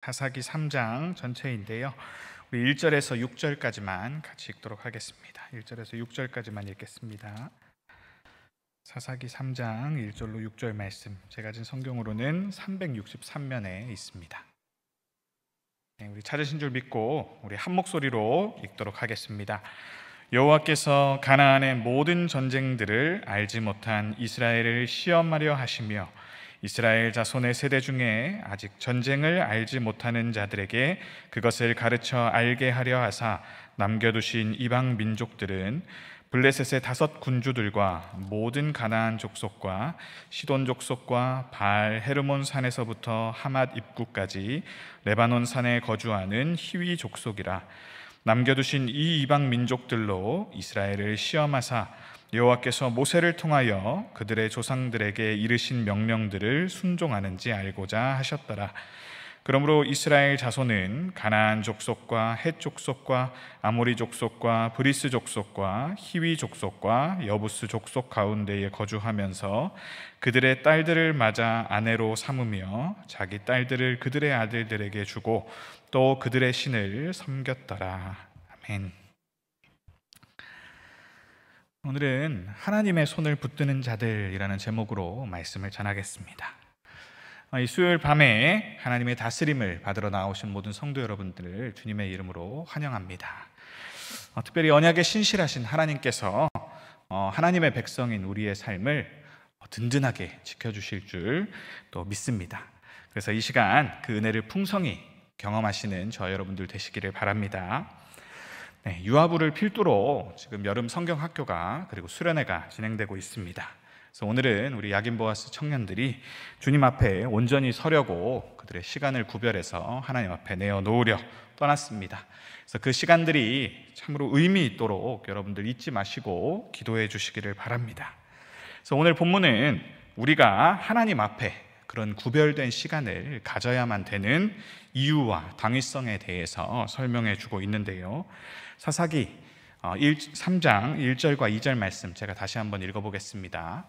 사사기 3장 전체인데요. 우리 1절에서 6절까지만 같이 읽도록 하겠습니다. 1절에서 6절까지만 읽겠습니다. 사사기 3장 1절로 6절 말씀, 제가 진 성경으로는 363면에 있습니다. 우리 찾으신 줄 믿고 우리 한 목소리로 읽도록 하겠습니다. 여호와께서 가나안의 모든 전쟁들을 알지 못한 이스라엘을 시험하려 하시며 이스라엘 자손의 세대 중에 아직 전쟁을 알지 못하는 자들에게 그것을 가르쳐 알게 하려 하사 남겨두신 이방 민족들은 블레셋의 5 군주들과 모든 가나안 족속과 시돈 족속과 바알 헤르몬 산에서부터 하맛 입구까지 레바논 산에 거주하는 히위 족속이라. 남겨두신 이 이방 민족들로 이스라엘을 시험하사 여호와께서 모세를 통하여 그들의 조상들에게 이르신 명령들을 순종하는지 알고자 하셨더라. 그러므로 이스라엘 자손은 가나안 족속과 헷 족속과 아모리 족속과 브리스 족속과 히위 족속과 여부스 족속 가운데에 거주하면서 그들의 딸들을 맞아 아내로 삼으며 자기 딸들을 그들의 아들들에게 주고 또 그들의 신을 섬겼더라. 아멘. 오늘은 하나님의 손을 붙드는 자들이라는 제목으로 말씀을 전하겠습니다. 이 수요일 밤에 하나님의 다스림을 받으러 나오신 모든 성도 여러분들을 주님의 이름으로 환영합니다. 특별히 언약에 신실하신 하나님께서 하나님의 백성인 우리의 삶을 든든하게 지켜주실 줄 또 믿습니다. 그래서 이 시간 그 은혜를 풍성히 경험하시는 저 여러분들 되시기를 바랍니다. 유아부를 필두로 지금 여름 성경학교가 그리고 수련회가 진행되고 있습니다. 그래서 오늘은 우리 야긴보아스 청년들이 주님 앞에 온전히 서려고 그들의 시간을 구별해서 하나님 앞에 내어놓으려 떠났습니다. 그래서 그 시간들이 참으로 의미 있도록 여러분들 잊지 마시고 기도해 주시기를 바랍니다. 그래서 오늘 본문은 우리가 하나님 앞에 그런 구별된 시간을 가져야만 되는 이유와 당위성에 대해서 설명해 주고 있는데요. 사사기 3장 1절과 2절 말씀 제가 다시 한번 읽어보겠습니다.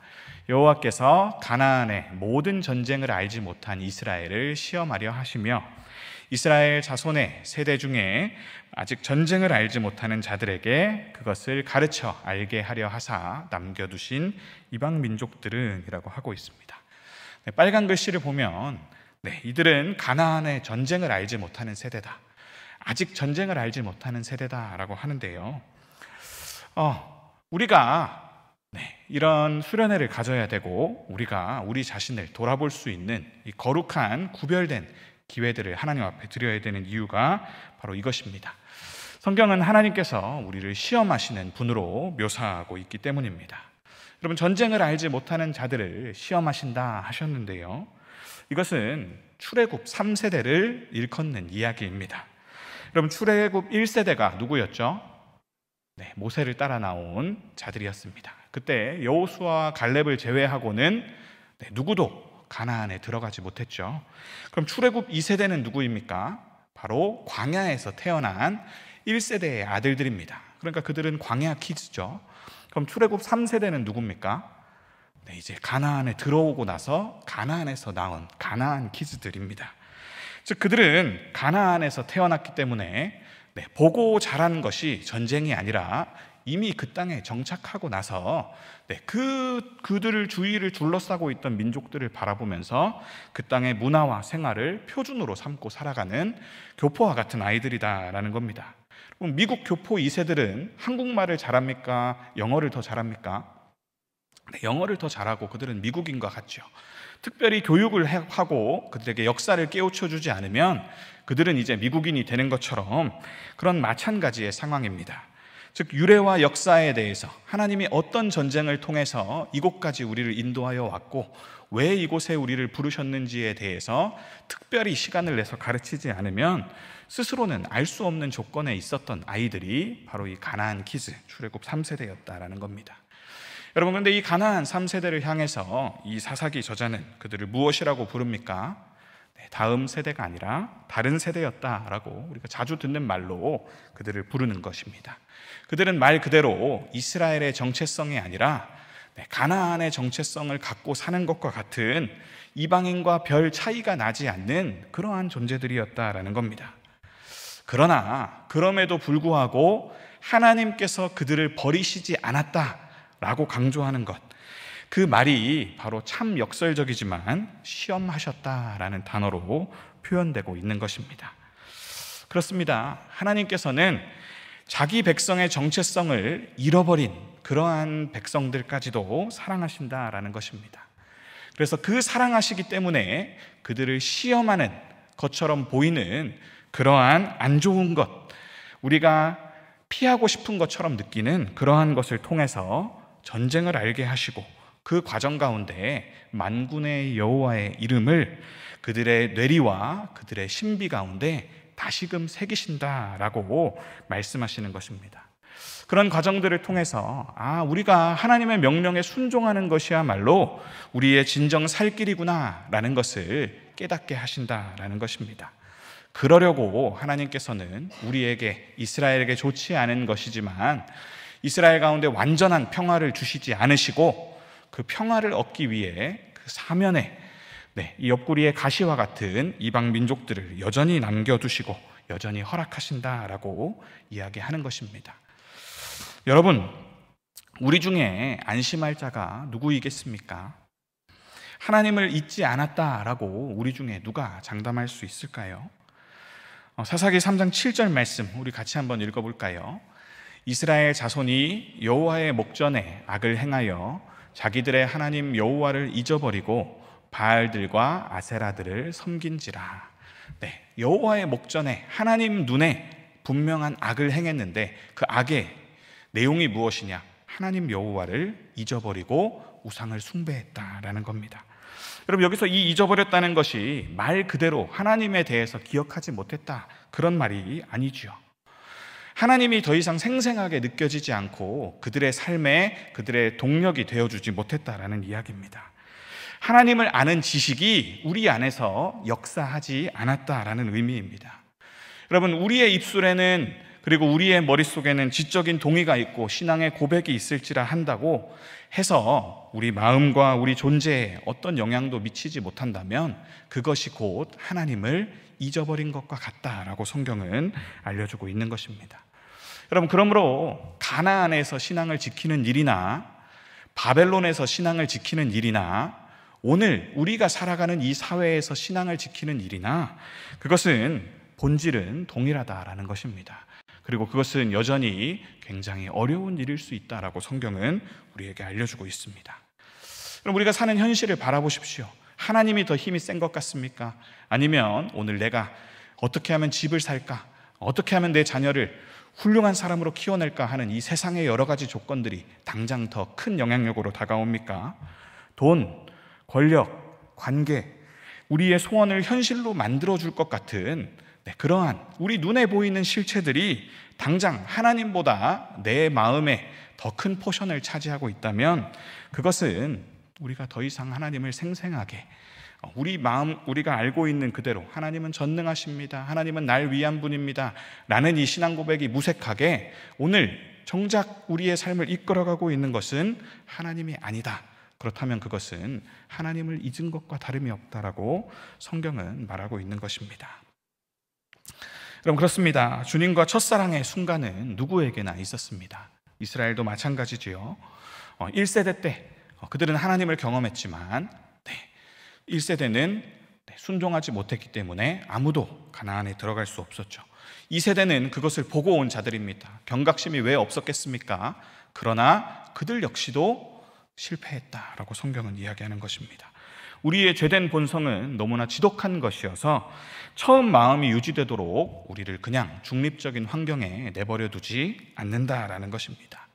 여호와께서 가나안의 모든 전쟁을 알지 못한 이스라엘을 시험하려 하시며 이스라엘 자손의 세대 중에 아직 전쟁을 알지 못하는 자들에게 그것을 가르쳐 알게 하려 하사 남겨두신 이방 민족들은 이라고 하고 있습니다. 빨간 글씨를 보면 이들은 가나안의 전쟁을 알지 못하는 세대다, 아직 전쟁을 알지 못하는 세대다라고 하는데요. 우리가 이런 수련회를 가져야 되고 우리가 우리 자신을 돌아볼 수 있는 이 거룩한 구별된 기회들을 하나님 앞에 드려야 되는 이유가 바로 이것입니다. 성경은 하나님께서 우리를 시험하시는 분으로 묘사하고 있기 때문입니다. 여러분, 전쟁을 알지 못하는 자들을 시험하신다 하셨는데요, 이것은 출애굽 3세대를 일컫는 이야기입니다. 여러분, 출애굽 1세대가 누구였죠? 모세를 따라 나온 자들이었습니다. 그때 여호수아와 갈렙을 제외하고는 누구도 가나안에 들어가지 못했죠. 그럼 출애굽 2세대는 누구입니까? 바로 광야에서 태어난 1세대의 아들들입니다. 그러니까 그들은 광야 키즈죠. 그럼 출애굽 3세대는 누굽니까? 이제 가나안에 들어오고 나서 가나안에서 나온 가나안 키즈들입니다. 즉 그들은 가나안에서 태어났기 때문에 보고 자란 것이 전쟁이 아니라 이미 그 땅에 정착하고 나서 그들을 주위를 둘러싸고 있던 민족들을 바라보면서 그 땅의 문화와 생활을 표준으로 삼고 살아가는 교포와 같은 아이들이다라는 겁니다. 그럼 미국 교포 2세들은 한국말을 잘합니까? 영어를 더 잘합니까? 영어를 더 잘하고 그들은 미국인과 같죠. 특별히 교육을 하고 그들에게 역사를 깨우쳐주지 않으면 그들은 이제 미국인이 되는 것처럼 그런 마찬가지의 상황입니다. 즉 유래와 역사에 대해서 하나님이 어떤 전쟁을 통해서 이곳까지 우리를 인도하여 왔고 왜 이곳에 우리를 부르셨는지에 대해서 특별히 시간을 내서 가르치지 않으면 스스로는 알 수 없는 조건에 있었던 아이들이 바로 이 가나안 키즈 출애굽 3세대였다라는 겁니다. 여러분, 그런데 이 가나안 3세대를 향해서 이 사사기 저자는 그들을 무엇이라고 부릅니까? 다음 세대가 아니라 다른 세대였다라고 우리가 자주 듣는 말로 그들을 부르는 것입니다. 그들은 말 그대로 이스라엘의 정체성이 아니라 가나안의 정체성을 갖고 사는 것과 같은 이방인과 별 차이가 나지 않는 그러한 존재들이었다라는 겁니다. 그러나 그럼에도 불구하고 하나님께서 그들을 버리시지 않았다라고 강조하는 것, 그 말이 바로 참 역설적이지만 시험하셨다라는 단어로 표현되고 있는 것입니다. 그렇습니다. 하나님께서는 자기 백성의 정체성을 잃어버린 그러한 백성들까지도 사랑하신다라는 것입니다. 그래서 그 사랑하시기 때문에 그들을 시험하는 것처럼 보이는 그러한 안 좋은 것, 우리가 피하고 싶은 것처럼 느끼는 그러한 것을 통해서 전쟁을 알게 하시고 그 과정 가운데 만군의 여호와의 이름을 그들의 뇌리와 그들의 신비 가운데 다시금 새기신다라고 말씀하시는 것입니다. 그런 과정들을 통해서 우리가 하나님의 명령에 순종하는 것이야말로 우리의 진정 살 길이구나 라는 것을 깨닫게 하신다라는 것입니다. 그러려고 하나님께서는 우리에게, 이스라엘에게 좋지 않은 것이지만 이스라엘 가운데 완전한 평화를 주시지 않으시고 그 평화를 얻기 위해 그 사면에 이 옆구리의 가시와 같은 이방 민족들을 여전히 남겨두시고 여전히 허락하신다라고 이야기하는 것입니다. 여러분, 우리 중에 안심할 자가 누구이겠습니까? 하나님을 잊지 않았다라고 우리 중에 누가 장담할 수 있을까요? 사사기 3장 7절 말씀 우리 같이 한번 읽어볼까요? 이스라엘 자손이 여호와의 목전에 악을 행하여 자기들의 하나님 여호와를 잊어버리고 바알들과 아세라들을 섬긴지라. 여호와의 목전에 하나님 눈에 분명한 악을 행했는데 그 악의 내용이 무엇이냐? 하나님 여호와를 잊어버리고 우상을 숭배했다라는 겁니다. 여러분, 여기서 이 잊어버렸다는 것이 말 그대로 하나님에 대해서 기억하지 못했다, 그런 말이 아니죠. 하나님이 더 이상 생생하게 느껴지지 않고 그들의 삶에 그들의 동력이 되어주지 못했다라는 이야기입니다. 하나님을 아는 지식이 우리 안에서 역사하지 않았다라는 의미입니다. 여러분, 우리의 입술에는, 그리고 우리의 머릿속에는 지적인 동의가 있고 신앙의 고백이 있을지라 한다고 해서 우리 마음과 우리 존재에 어떤 영향도 미치지 못한다면 그것이 곧 하나님을 잊어버린 것과 같다라고 성경은 알려주고 있는 것입니다. 여러분, 그러므로 가나안에서 신앙을 지키는 일이나 바벨론에서 신앙을 지키는 일이나 오늘 우리가 살아가는 이 사회에서 신앙을 지키는 일이나 그것은 본질은 동일하다라는 것입니다. 그리고 그것은 여전히 굉장히 어려운 일일 수 있다라고 성경은 우리에게 알려주고 있습니다. 그럼 우리가 사는 현실을 바라보십시오. 하나님이 더 힘이 센 것 같습니까? 아니면 오늘 내가 어떻게 하면 집을 살까? 어떻게 하면 내 자녀를 훌륭한 사람으로 키워낼까 하는 이 세상의 여러 가지 조건들이 당장 더 큰 영향력으로 다가옵니까? 돈, 권력, 관계, 우리의 소원을 현실로 만들어줄 것 같은 그러한 우리 눈에 보이는 실체들이 당장 하나님보다 내 마음에 더 큰 포션을 차지하고 있다면 그것은 우리가 더 이상 하나님을 생생하게 우리 마음, 우리가 알고 있는 그대로 하나님은 전능하십니다, 하나님은 날 위한 분입니다 라는 이 신앙 고백이 무색하게 오늘 정작 우리의 삶을 이끌어가고 있는 것은 하나님이 아니다, 그렇다면 그것은 하나님을 잊은 것과 다름이 없다라고 성경은 말하고 있는 것입니다. 여러분, 그렇습니다. 주님과 첫사랑의 순간은 누구에게나 있었습니다. 이스라엘도 마찬가지지요. 1세대 때 그들은 하나님을 경험했지만 1세대는 순종하지 못했기 때문에 아무도 가나안에 들어갈 수 없었죠. 2세대는 그것을 보고 온 자들입니다. 경각심이 왜 없었겠습니까? 그러나 그들 역시도 실패했다라고 성경은 이야기하는 것입니다. 우리의 죄된 본성은 너무나 지독한 것이어서 처음 마음이 유지되도록 우리를 그냥 중립적인 환경에 내버려 두지 않는다라는 것입니다.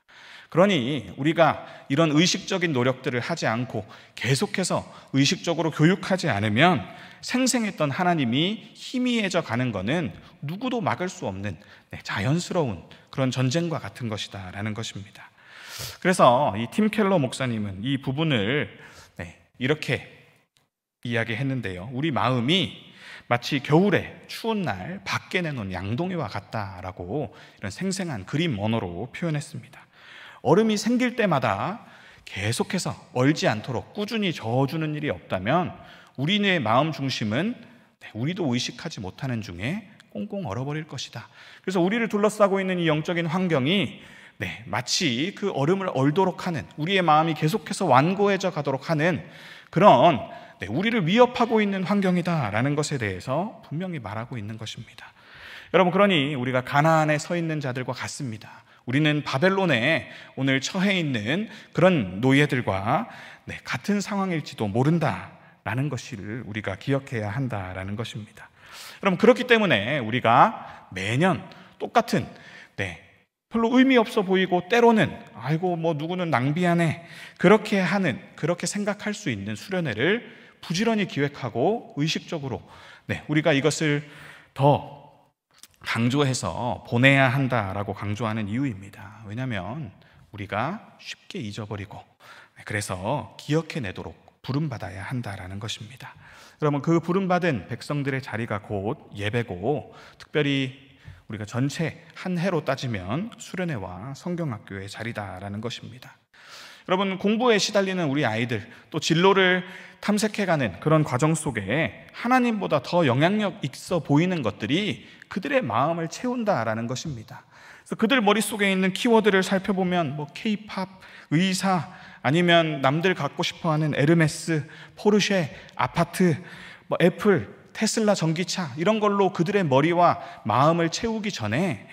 그러니 우리가 이런 의식적인 노력들을 하지 않고 계속해서 의식적으로 교육하지 않으면 생생했던 하나님이 희미해져 가는 것은 누구도 막을 수 없는 자연스러운 그런 전쟁과 같은 것이다라는 것입니다. 그래서 이 팀 켈러 목사님은 이 부분을 이렇게 이야기했는데요. 우리 마음이 마치 겨울에 추운 날 밖에 내놓은 양동이와 같다라고 이런 생생한 그림 언어로 표현했습니다. 얼음이 생길 때마다 계속해서 얼지 않도록 꾸준히 저어주는 일이 없다면 우리의 마음 중심은 우리도 의식하지 못하는 중에 꽁꽁 얼어버릴 것이다. 그래서 우리를 둘러싸고 있는 이 영적인 환경이 마치 그 얼음을 얼도록 하는, 우리의 마음이 계속해서 완고해져 가도록 하는 그런 우리를 위협하고 있는 환경이다라는 것에 대해서 분명히 말하고 있는 것입니다. 여러분, 그러니 우리가 가나안에 서 있는 자들과 같습니다. 우리는 바벨론에 오늘 처해 있는 그런 노예들과 같은 상황일지도 모른다라는 것을 우리가 기억해야 한다라는 것입니다. 여러분, 그렇기 때문에 우리가 매년 똑같은 별로 의미 없어 보이고 때로는 아이고 뭐 누구는 낭비하네 그렇게 생각할 수 있는 수련회를 부지런히 기획하고 의식적으로 우리가 이것을 더 강조해서 보내야 한다라고 강조하는 이유입니다. 왜냐하면 우리가 쉽게 잊어버리고 그래서 기억해내도록 부름받아야 한다라는 것입니다. 여러분, 그 부름받은 백성들의 자리가 곧 예배고, 특별히 우리가 전체 한 해로 따지면 수련회와 성경학교의 자리다라는 것입니다. 여러분, 공부에 시달리는 우리 아이들, 또 진로를 탐색해가는 그런 과정 속에 하나님보다 더 영향력 있어 보이는 것들이 그들의 마음을 채운다라는 것입니다. 그래서 그들 머릿속에 있는 키워드를 살펴보면 K-팝, 의사, 아니면 남들 갖고 싶어하는 에르메스, 포르쉐, 아파트, 애플, 테슬라 전기차, 이런 걸로 그들의 머리와 마음을 채우기 전에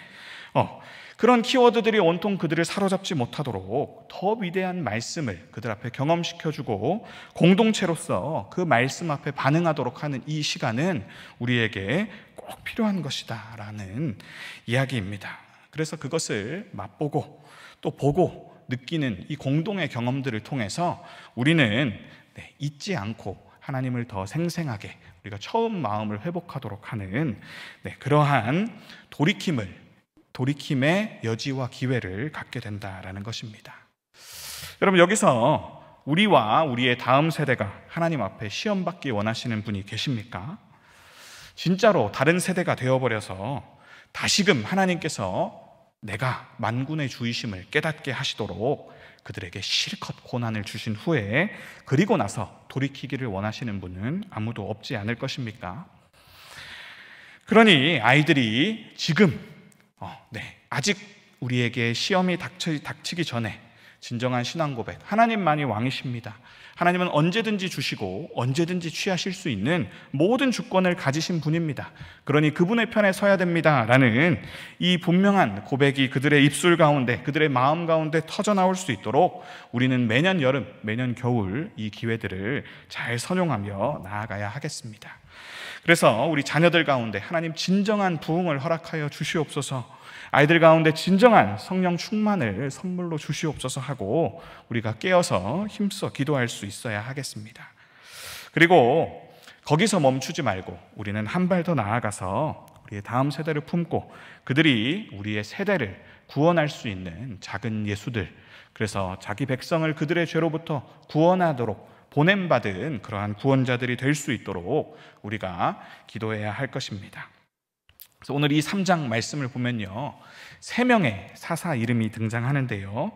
그런 키워드들이 온통 그들을 사로잡지 못하도록 더 위대한 말씀을 그들 앞에 경험시켜주고 공동체로서 그 말씀 앞에 반응하도록 하는 이 시간은 우리에게 꼭 필요한 것이다 라는 이야기입니다. 그래서 그것을 맛보고 또 보고 느끼는 이 공동의 경험들을 통해서 우리는 잊지 않고 하나님을 더 생생하게 우리가 처음 마음을 회복하도록 하는 그러한 돌이킴의 여지와 기회를 갖게 된다라는 것입니다. 여러분, 여기서 우리와 우리의 다음 세대가 하나님 앞에 시험받기 원하시는 분이 계십니까? 진짜로 다른 세대가 되어버려서 다시금 하나님께서 내가 만군의 주이심을 깨닫게 하시도록 그들에게 실컷 고난을 주신 후에 그리고 나서 돌이키기를 원하시는 분은 아무도 없지 않을 것입니까? 그러니 아이들이 지금 아직 우리에게 시험이 닥치기 전에 진정한 신앙 고백, 하나님만이 왕이십니다. 하나님은 언제든지 주시고 언제든지 취하실 수 있는 모든 주권을 가지신 분입니다. 그러니 그분의 편에 서야 됩니다 라는 이 분명한 고백이 그들의 입술 가운데, 그들의 마음 가운데 터져나올 수 있도록 우리는 매년 여름, 매년 겨울 이 기회들을 잘 선용하며 나아가야 하겠습니다. 그래서 우리 자녀들 가운데 하나님 진정한 부흥을 허락하여 주시옵소서, 아이들 가운데 진정한 성령 충만을 선물로 주시옵소서 하고 우리가 깨어서 힘써 기도할 수 있어야 하겠습니다. 그리고 거기서 멈추지 말고 우리는 한 발 더 나아가서 우리의 다음 세대를 품고 그들이 우리의 세대를 구원할 수 있는 작은 예수들, 그래서 자기 백성을 그들의 죄로부터 구원하도록 보냄받은 그러한 구원자들이 될 수 있도록 우리가 기도해야 할 것입니다. 그래서 오늘 이 3장 말씀을 보면요, 3명의 사사 이름이 등장하는데요,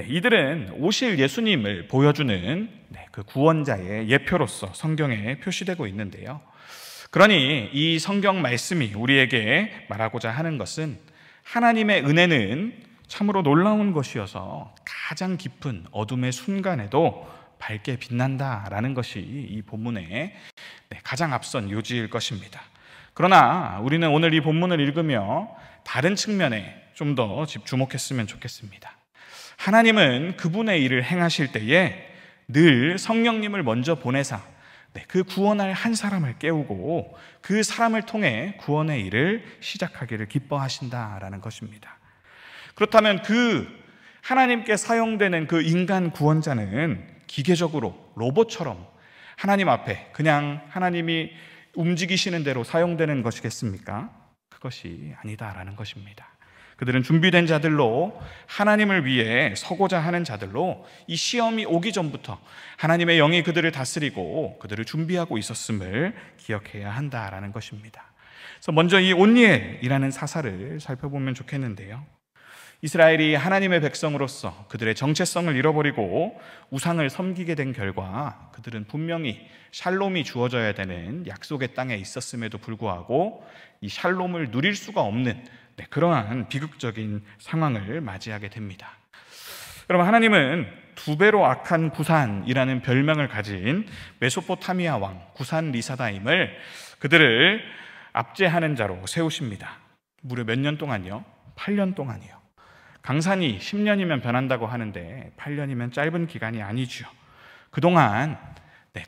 이들은 오실 예수님을 보여주는 그 구원자의 예표로서 성경에 표시되고 있는데요, 그러니 이 성경 말씀이 우리에게 말하고자 하는 것은 하나님의 은혜는 참으로 놀라운 것이어서 가장 깊은 어둠의 순간에도 밝게 빛난다라는 것이 이 본문의 가장 앞선 요지일 것입니다. 그러나 우리는 오늘 이 본문을 읽으며 다른 측면에 좀 더 주목했으면 좋겠습니다. 하나님은 그분의 일을 행하실 때에 늘 성령님을 먼저 보내사 그 구원할 한 사람을 깨우고 그 사람을 통해 구원의 일을 시작하기를 기뻐하신다라는 것입니다. 그렇다면 그 하나님께 사용되는 그 인간 구원자는 기계적으로 로봇처럼 하나님 앞에 그냥 하나님이 움직이시는 대로 사용되는 것이겠습니까? 그것이 아니다라는 것입니다. 그들은 준비된 자들로, 하나님을 위해 서고자 하는 자들로 이 시험이 오기 전부터 하나님의 영이 그들을 다스리고 그들을 준비하고 있었음을 기억해야 한다라는 것입니다. 그래서 먼저 이 온니엘이라는 사사를 살펴보면 좋겠는데요, 이스라엘이 하나님의 백성으로서 그들의 정체성을 잃어버리고 우상을 섬기게 된 결과 그들은 분명히 샬롬이 주어져야 되는 약속의 땅에 있었음에도 불구하고 이 샬롬을 누릴 수가 없는 그러한 비극적인 상황을 맞이하게 됩니다. 여러분, 하나님은 두 배로 악한 구산이라는 별명을 가진 메소포타미아 왕 구산 리사다임을 그들을 압제하는 자로 세우십니다. 무려 몇 년 동안요? 8년 동안이요. 강산이 10년이면 변한다고 하는데 8년이면 짧은 기간이 아니죠. 그동안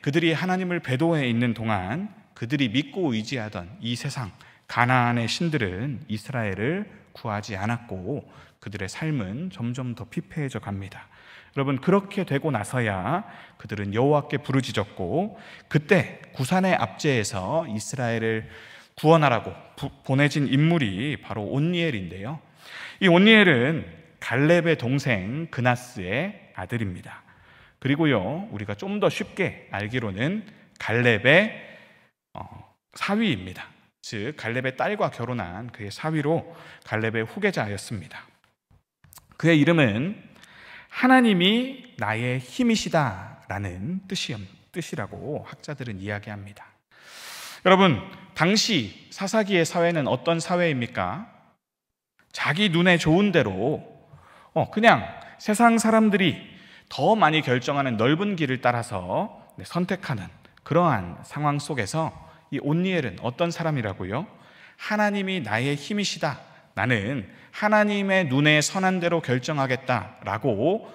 그들이 하나님을 배도해 있는 동안 그들이 믿고 의지하던 이 세상 가나안의 신들은 이스라엘을 구하지 않았고 그들의 삶은 점점 더 피폐해져 갑니다. 여러분, 그렇게 되고 나서야 그들은 여호와께 부르짖었고 그때 구산의 압제에서 이스라엘을 구원하라고 보내진 인물이 바로 온니엘인데요. 이 온니엘은 갈렙의 동생 그나스의 아들입니다. 그리고요, 우리가 좀 더 쉽게 알기로는 갈렙의 사위입니다. 즉 갈렙의 딸과 결혼한 그의 사위로 갈렙의 후계자였습니다. 그의 이름은 하나님이 나의 힘이시다라는 뜻이라고 학자들은 이야기합니다. 여러분, 당시 사사기의 사회는 어떤 사회입니까? 자기 눈에 좋은 대로 그냥 세상 사람들이 더 많이 결정하는 넓은 길을 따라서 선택하는 그러한 상황 속에서 이 온니엘은 어떤 사람이라고요? 하나님이 나의 힘이시다. 나는 하나님의 눈에 선한 대로 결정하겠다라고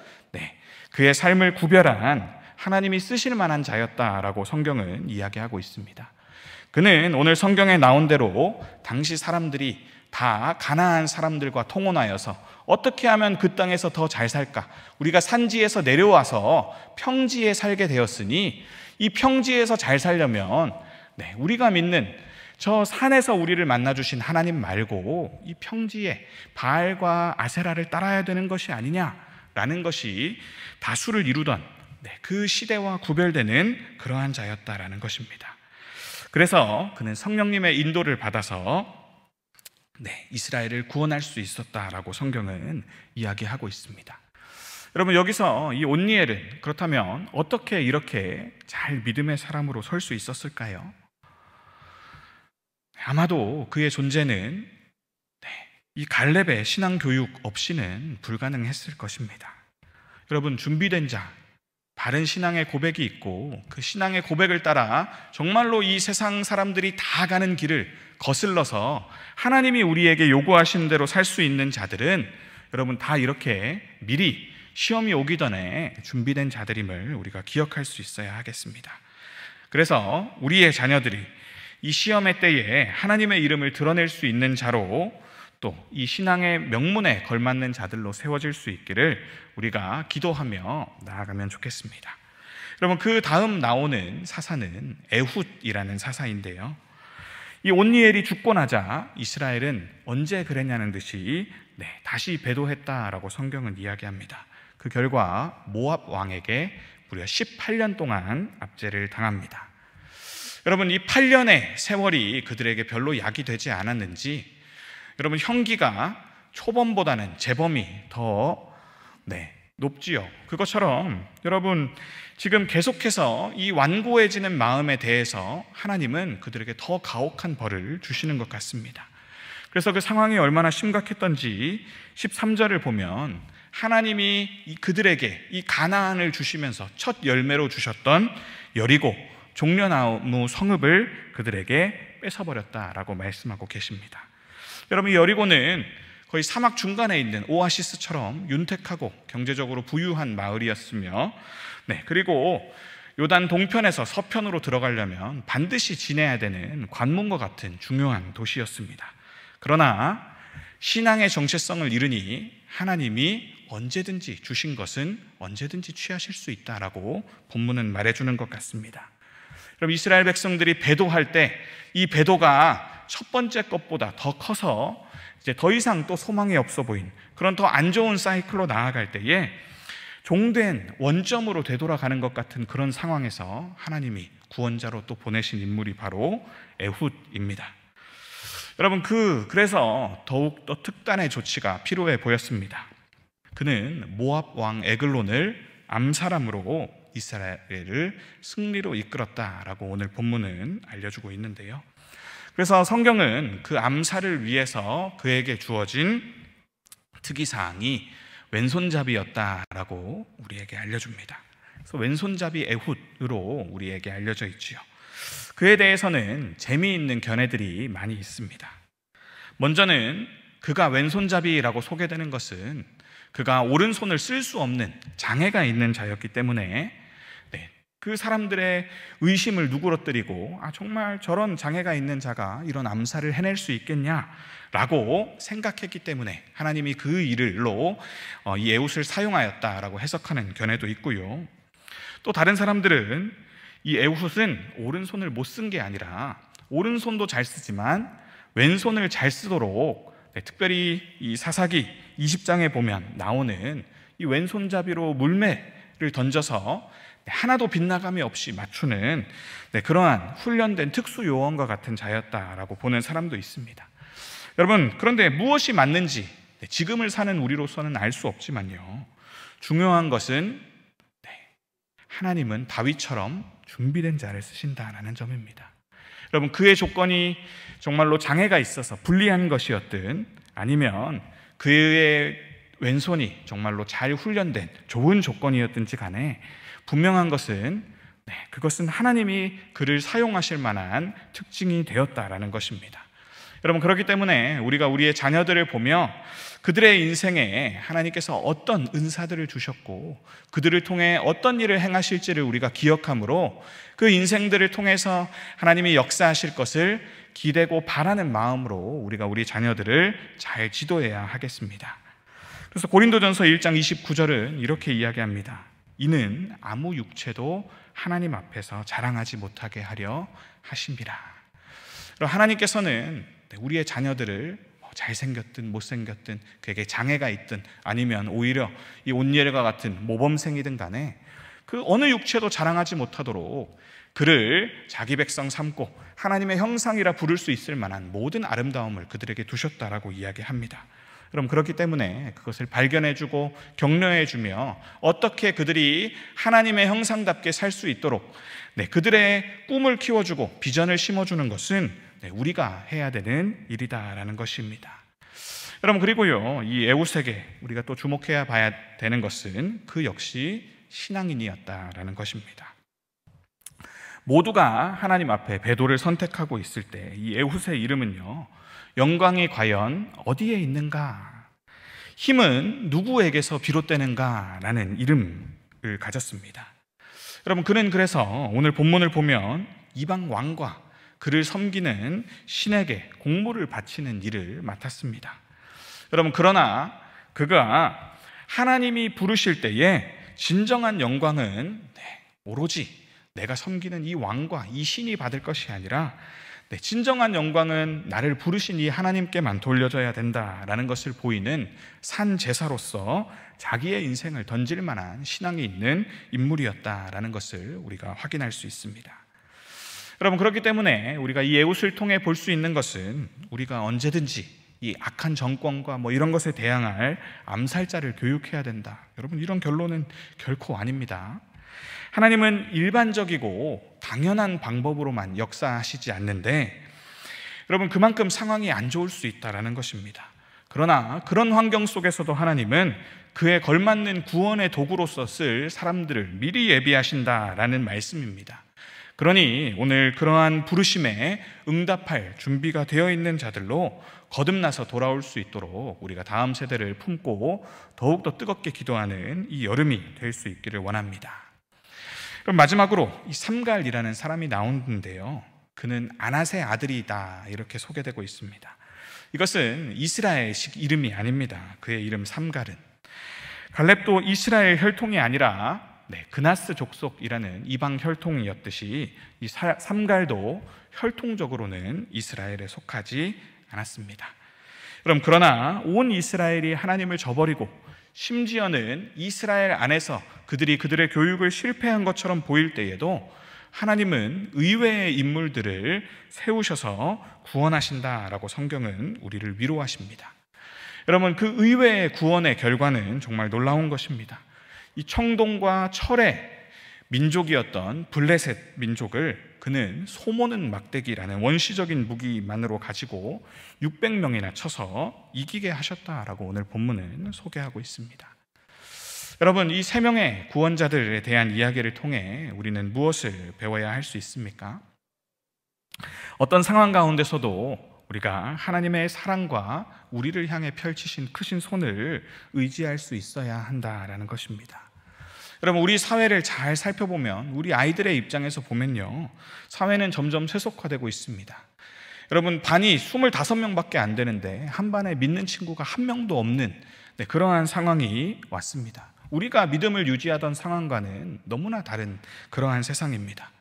그의 삶을 구별한 하나님이 쓰실 만한 자였다라고 성경은 이야기하고 있습니다. 그는 오늘 성경에 나온 대로 당시 사람들이 다 가나안 사람들과 통혼하여서 어떻게 하면 그 땅에서 더 잘 살까? 우리가 산지에서 내려와서 평지에 살게 되었으니 이 평지에서 잘 살려면 우리가 믿는 저 산에서 우리를 만나주신 하나님 말고 이 평지에 바알과 아세라를 따라야 되는 것이 아니냐라는 것이 다수를 이루던 그 시대와 구별되는 그러한 자였다라는 것입니다. 그래서 그는 성령님의 인도를 받아서 이스라엘을 구원할 수 있었다라고 성경은 이야기하고 있습니다. 여러분, 여기서 이 온니엘은 그렇다면 어떻게 이렇게 잘 믿음의 사람으로 설 수 있었을까요? 아마도 그의 존재는 이 갈렙의 신앙 교육 없이는 불가능했을 것입니다. 여러분, 준비된 자, 바른 신앙의 고백이 있고 그 신앙의 고백을 따라 정말로 이 세상 사람들이 다 가는 길을 거슬러서 하나님이 우리에게 요구하신 대로 살 수 있는 자들은 여러분 다 이렇게 미리 시험이 오기 전에 준비된 자들임을 우리가 기억할 수 있어야 하겠습니다. 그래서 우리의 자녀들이 이 시험의 때에 하나님의 이름을 드러낼 수 있는 자로 또 이 신앙의 명문에 걸맞는 자들로 세워질 수 있기를 우리가 기도하며 나아가면 좋겠습니다. 여러분, 그 다음 나오는 사사는 에훗이라는 사사인데요, 이 온니엘이 죽고 나자 이스라엘은 언제 그랬냐는 듯이 다시 배도했다라고 성경은 이야기합니다. 그 결과 모압 왕에게 무려 18년 동안 압제를 당합니다. 여러분, 이 8년의 세월이 그들에게 별로 약이 되지 않았는지 여러분, 형기가 초범보다는 재범이 더 높지요. 그것처럼 여러분, 지금 계속해서 이 완고해지는 마음에 대해서 하나님은 그들에게 더 가혹한 벌을 주시는 것 같습니다. 그래서 그 상황이 얼마나 심각했던지 13절을 보면 하나님이 그들에게 이 가나안을 주시면서 첫 열매로 주셨던 여리고 종려나무 성읍을 그들에게 뺏어버렸다라고 말씀하고 계십니다. 여러분, 이 여리고는 거의 사막 중간에 있는 오아시스처럼 윤택하고 경제적으로 부유한 마을이었으며 그리고 요단 동편에서 서편으로 들어가려면 반드시 지내야 되는 관문과 같은 중요한 도시였습니다. 그러나 신앙의 정체성을 잃으니 하나님이 언제든지 주신 것은 언제든지 취하실 수 있다라고 본문은 말해주는 것 같습니다. 그럼 이스라엘 백성들이 배도할 때 이 배도가 첫 번째 것보다 더 커서 이제 더 이상 또 소망이 없어 보인 그런 더 안 좋은 사이클로 나아갈 때에 종된 원점으로 되돌아가는 것 같은 그런 상황에서 하나님이 구원자로 또 보내신 인물이 바로 에훗입니다. 여러분, 그래서 더욱더 특단의 조치가 필요해 보였습니다. 그는 모압 왕 에글론을 암살함으로 이스라엘을 승리로 이끌었다라고 오늘 본문은 알려주고 있는데요. 그래서 성경은 그 암살을 위해서 그에게 주어진 특이사항이 왼손잡이였다라고 우리에게 알려줍니다. 그래서 왼손잡이 에훗으로 우리에게 알려져 있지요. 그에 대해서는 재미있는 견해들이 많이 있습니다. 먼저는 그가 왼손잡이라고 소개되는 것은 그가 오른손을 쓸 수 없는 장애가 있는 자였기 때문에 그 사람들의 의심을 누그러뜨리고 정말 저런 장애가 있는 자가 이런 암살을 해낼 수 있겠냐라고 생각했기 때문에 하나님이 그 일로 이 에훗을 사용하였다라고 해석하는 견해도 있고요. 또 다른 사람들은 이 에훗은 오른손을 못 쓴 게 아니라 오른손도 잘 쓰지만 왼손을 잘 쓰도록 특별히 이 사사기 20장에 보면 나오는 이 왼손잡이로 물매를 던져서 하나도 빗나감이 없이 맞추는 그러한 훈련된 특수 요원과 같은 자였다라고 보는 사람도 있습니다. 여러분, 그런데 무엇이 맞는지 지금을 사는 우리로서는 알 수 없지만요, 중요한 것은 하나님은 다윗처럼 준비된 자를 쓰신다라는 점입니다. 여러분, 그의 조건이 정말로 장애가 있어서 불리한 것이었든 아니면 그의 왼손이 정말로 잘 훈련된 좋은 조건이었든지 간에 분명한 것은 그것은 하나님이 그를 사용하실 만한 특징이 되었다라는 것입니다. 여러분, 그렇기 때문에 우리가 우리의 자녀들을 보며 그들의 인생에 하나님께서 어떤 은사들을 주셨고 그들을 통해 어떤 일을 행하실지를 우리가 기억함으로 그 인생들을 통해서 하나님이 역사하실 것을 기대고 바라는 마음으로 우리가 우리 자녀들을 잘 지도해야 하겠습니다. 그래서 고린도전서 1장 29절은 이렇게 이야기합니다. 이는 아무 육체도 하나님 앞에서 자랑하지 못하게 하려 하심이라. 하나님께서는 우리의 자녀들을 잘생겼든 못생겼든 그에게 장애가 있든 아니면 오히려 이 온열과 같은 모범생이든 간에 그 어느 육체도 자랑하지 못하도록 그를 자기 백성 삼고 하나님의 형상이라 부를 수 있을 만한 모든 아름다움을 그들에게 두셨다라고 이야기합니다. 그럼 그렇기 때문에 그것을 발견해주고 격려해주며 어떻게 그들이 하나님의 형상답게 살 수 있도록 그들의 꿈을 키워주고 비전을 심어주는 것은 우리가 해야 되는 일이다라는 것입니다. 여러분, 그리고요, 이 에훗에게 우리가 또 주목해야 봐야 되는 것은 그 역시 신앙인이었다라는 것입니다. 모두가 하나님 앞에 배도를 선택하고 있을 때 이 에훗의 이름은요, 영광이 과연 어디에 있는가? 힘은 누구에게서 비롯되는가? 라는 이름을 가졌습니다. 여러분, 그는 그래서 오늘 본문을 보면 이방 왕과 그를 섬기는 신에게 공물을 바치는 일을 맡았습니다. 여러분, 그러나 그가 하나님이 부르실 때에 진정한 영광은 오로지 내가 섬기는 이 왕과 이 신이 받을 것이 아니라 진정한 영광은 나를 부르신 이 하나님께만 돌려져야 된다라는 것을 보이는 산 제사로서 자기의 인생을 던질 만한 신앙이 있는 인물이었다라는 것을 우리가 확인할 수 있습니다. 여러분, 그렇기 때문에 우리가 이 에훗을 통해 볼 수 있는 것은 우리가 언제든지 이 악한 정권과 이런 것에 대항할 암살자를 교육해야 된다, 여러분, 이런 결론은 결코 아닙니다. 하나님은 일반적이고 당연한 방법으로만 역사하시지 않는데 여러분, 그만큼 상황이 안 좋을 수 있다는 것입니다. 그러나 그런 환경 속에서도 하나님은 그에 걸맞는 구원의 도구로서 쓸 사람들을 미리 예비하신다라는 말씀입니다. 그러니 오늘 그러한 부르심에 응답할 준비가 되어 있는 자들로 거듭나서 돌아올 수 있도록 우리가 다음 세대를 품고 더욱더 뜨겁게 기도하는 이 여름이 될 수 있기를 원합니다. 그럼 마지막으로 이 삼갈이라는 사람이 나오는데요, 그는 아낫의 아들이다 이렇게 소개되고 있습니다. 이것은 이스라엘식 이름이 아닙니다. 그의 이름 삼갈은 갈렙도 이스라엘 혈통이 아니라 그나스 족속이라는 이방 혈통이었듯이 이 삼갈도 혈통적으로는 이스라엘에 속하지 않았습니다. 그러나 온 이스라엘이 하나님을 저버리고 심지어는 이스라엘 안에서 그들이 그들의 교육을 실패한 것처럼 보일 때에도 하나님은 의외의 인물들을 세우셔서 구원하신다라고 성경은 우리를 위로하십니다. 여러분, 그 의외의 구원의 결과는 정말 놀라운 것입니다. 이 청동과 철의 민족이었던 블레셋 민족을 그는 소모는 막대기라는 원시적인 무기만으로 가지고 600명이나 쳐서 이기게 하셨다라고 오늘 본문은 소개하고 있습니다. 여러분, 이 세 명의 구원자들에 대한 이야기를 통해 우리는 무엇을 배워야 할 수 있습니까? 어떤 상황 가운데서도 우리가 하나님의 사랑과 우리를 향해 펼치신 크신 손을 의지할 수 있어야 한다라는 것입니다. 여러분, 우리 사회를 잘 살펴보면, 우리 아이들의 입장에서 보면요, 사회는 점점 세속화되고 있습니다. 여러분, 반이 25명밖에 안 되는데 한 반에 믿는 친구가 한 명도 없는 그러한 상황이 왔습니다. 우리가 믿음을 유지하던 상황과는 너무나 다른 그러한 세상입니다.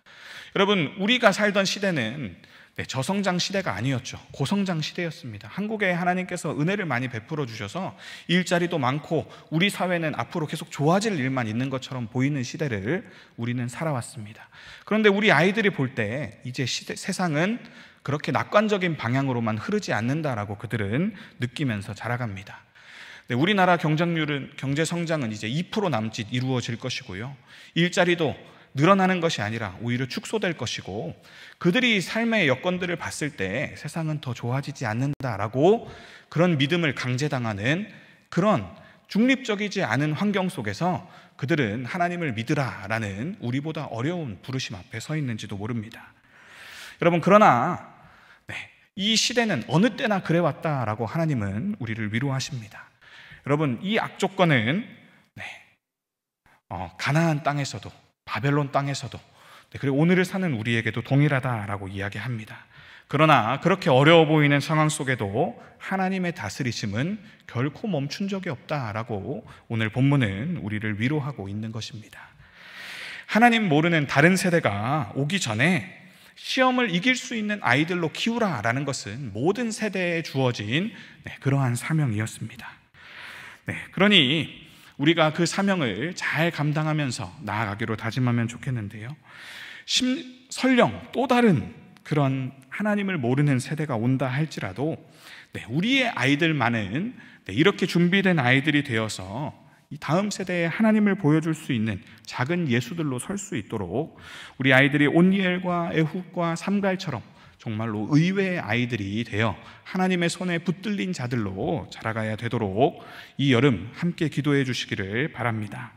여러분, 우리가 살던 시대는 저성장 시대가 아니었죠. 고성장 시대였습니다. 한국에 하나님께서 은혜를 많이 베풀어 주셔서 일자리도 많고 우리 사회는 앞으로 계속 좋아질 일만 있는 것처럼 보이는 시대를 우리는 살아왔습니다. 그런데 우리 아이들이 볼 때 이제 세상은 그렇게 낙관적인 방향으로만 흐르지 않는다라고 그들은 느끼면서 자라갑니다. 우리나라 경제 성장은 이제 2% 남짓 이루어질 것이고요, 일자리도 늘어나는 것이 아니라 오히려 축소될 것이고, 그들이 삶의 여건들을 봤을 때 세상은 더 좋아지지 않는다라고 그런 믿음을 강제당하는 그런 중립적이지 않은 환경 속에서 그들은 하나님을 믿으라라는 우리보다 어려운 부르심 앞에 서 있는지도 모릅니다. 여러분, 그러나 이 시대는 어느 때나 그래왔다라고 하나님은 우리를 위로하십니다. 여러분, 이 악조건은 가나안 땅에서도 바벨론 땅에서도 그리고 오늘을 사는 우리에게도 동일하다라고 이야기합니다. 그러나 그렇게 어려워 보이는 상황 속에도 하나님의 다스리심은 결코 멈춘 적이 없다라고 오늘 본문은 우리를 위로하고 있는 것입니다. 하나님 모르는 다른 세대가 오기 전에 시험을 이길 수 있는 아이들로 키우라라는 것은 모든 세대에 주어진 그러한 사명이었습니다. 그러니 우리가 그 사명을 잘 감당하면서 나아가기로 다짐하면 좋겠는데요, 설령 또 다른 그런 하나님을 모르는 세대가 온다 할지라도 우리의 아이들만은 이렇게 준비된 아이들이 되어서 이 다음 세대에 하나님을 보여줄 수 있는 작은 예수들로 설 수 있도록 우리 아이들이 온니엘과 에훗과 삼갈처럼 정말로 의외의 아이들이 되어 하나님의 손에 붙들린 자들로 자라가야 되도록 이 여름 함께 기도해 주시기를 바랍니다.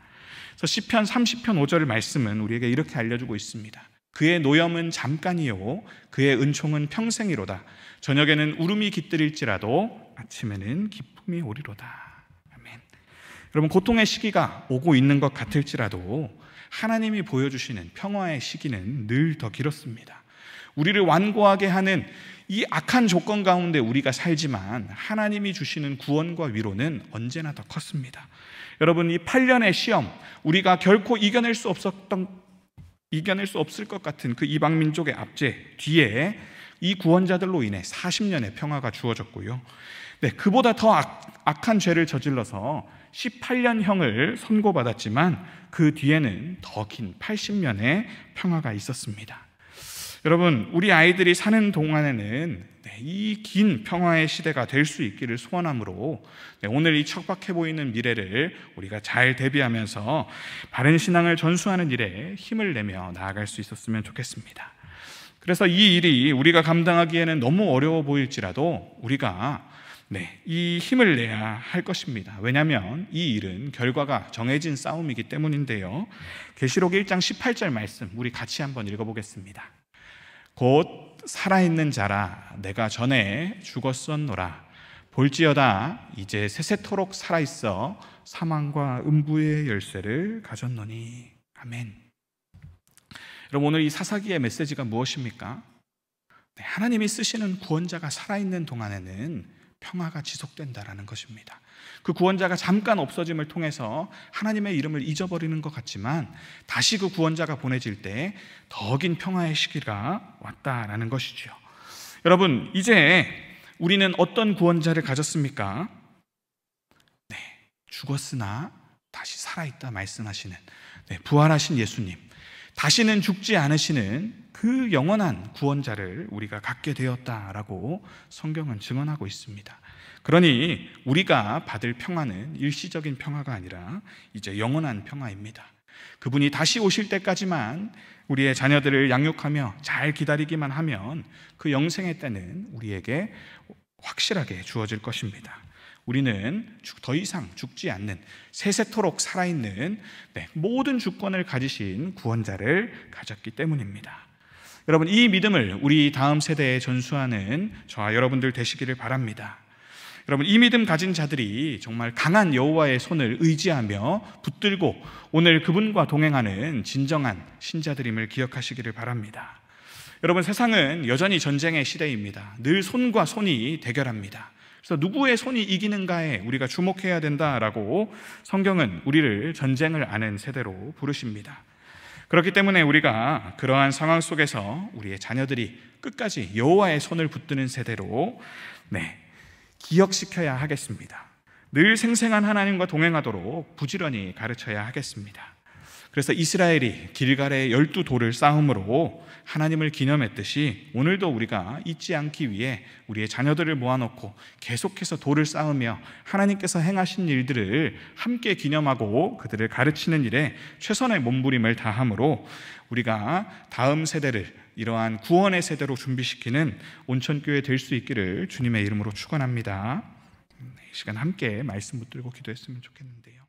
그래서 시편 30편 5절 말씀은 우리에게 이렇게 알려주고 있습니다. 그의 노염은 잠깐이요 그의 은총은 평생이로다. 저녁에는 울음이 깃들일지라도 아침에는 기쁨이 오리로다. 아멘. 여러분, 고통의 시기가 오고 있는 것 같을지라도 하나님이 보여주시는 평화의 시기는 늘 더 길었습니다. 우리를 완고하게 하는 이 악한 조건 가운데 우리가 살지만 하나님이 주시는 구원과 위로는 언제나 더 컸습니다. 여러분, 이 8년의 시험, 우리가 결코 이겨낼 수 없을 것 같은 그 이방 민족의 압제 뒤에 이 구원자들로 인해 40년의 평화가 주어졌고요, 그보다 더 악한 죄를 저질러서 18년형을 선고받았지만 그 뒤에는 더 긴 80년의 평화가 있었습니다. 여러분, 우리 아이들이 사는 동안에는 이 긴 평화의 시대가 될 수 있기를 소원하므로 오늘 이 척박해 보이는 미래를 우리가 잘 대비하면서 바른 신앙을 전수하는 일에 힘을 내며 나아갈 수 있었으면 좋겠습니다. 그래서 이 일이 우리가 감당하기에는 너무 어려워 보일지라도 우리가 이 힘을 내야 할 것입니다. 왜냐하면 이 일은 결과가 정해진 싸움이기 때문인데요, 계시록 1장 18절 말씀 우리 같이 한번 읽어보겠습니다. 곧 살아있는 자라 내가 전에 죽었었노라. 볼지어다 이제 세세토록 살아있어 사망과 음부의 열쇠를 가졌노니. 아멘. 여러분, 오늘 이 사사기의 메시지가 무엇입니까? 하나님이 쓰시는 구원자가 살아있는 동안에는 평화가 지속된다라는 것입니다. 그 구원자가 잠깐 없어짐을 통해서 하나님의 이름을 잊어버리는 것 같지만 다시 그 구원자가 보내질 때 더 긴 평화의 시기가 왔다라는 것이죠. 여러분, 이제 우리는 어떤 구원자를 가졌습니까? 죽었으나 다시 살아있다 말씀하시는 부활하신 예수님. 다시는 죽지 않으시는 그 영원한 구원자를 우리가 갖게 되었다라고 성경은 증언하고 있습니다. 그러니 우리가 받을 평화는 일시적인 평화가 아니라 이제 영원한 평화입니다. 그분이 다시 오실 때까지만 우리의 자녀들을 양육하며 잘 기다리기만 하면 그 영생의 때는 우리에게 확실하게 주어질 것입니다. 우리는 더 이상 죽지 않는 세세토록 살아있는 모든 주권을 가지신 구원자를 가졌기 때문입니다. 여러분, 이 믿음을 우리 다음 세대에 전수하는 저와 여러분들 되시기를 바랍니다. 여러분, 이 믿음 가진 자들이 정말 강한 여호와의 손을 의지하며 붙들고 오늘 그분과 동행하는 진정한 신자들임을 기억하시기를 바랍니다. 여러분, 세상은 여전히 전쟁의 시대입니다. 늘 손과 손이 대결합니다. 그래서 누구의 손이 이기는가에 우리가 주목해야 된다라고 성경은 우리를 전쟁을 아는 세대로 부르십니다. 그렇기 때문에 우리가 그러한 상황 속에서 우리의 자녀들이 끝까지 여호와의 손을 붙드는 세대로 기억시켜야 하겠습니다. 늘 생생한 하나님과 동행하도록 부지런히 가르쳐야 하겠습니다. 그래서 이스라엘이 길갈에 12돌을 쌓음으로 하나님을 기념했듯이 오늘도 우리가 잊지 않기 위해 우리의 자녀들을 모아놓고 계속해서 돌을 쌓으며 하나님께서 행하신 일들을 함께 기념하고 그들을 가르치는 일에 최선의 몸부림을 다함으로 우리가 다음 세대를 이러한 구원의 세대로 준비시키는 온천교회 될 수 있기를 주님의 이름으로 축원합니다. 이 시간 함께 말씀 붙들고 기도했으면 좋겠는데요.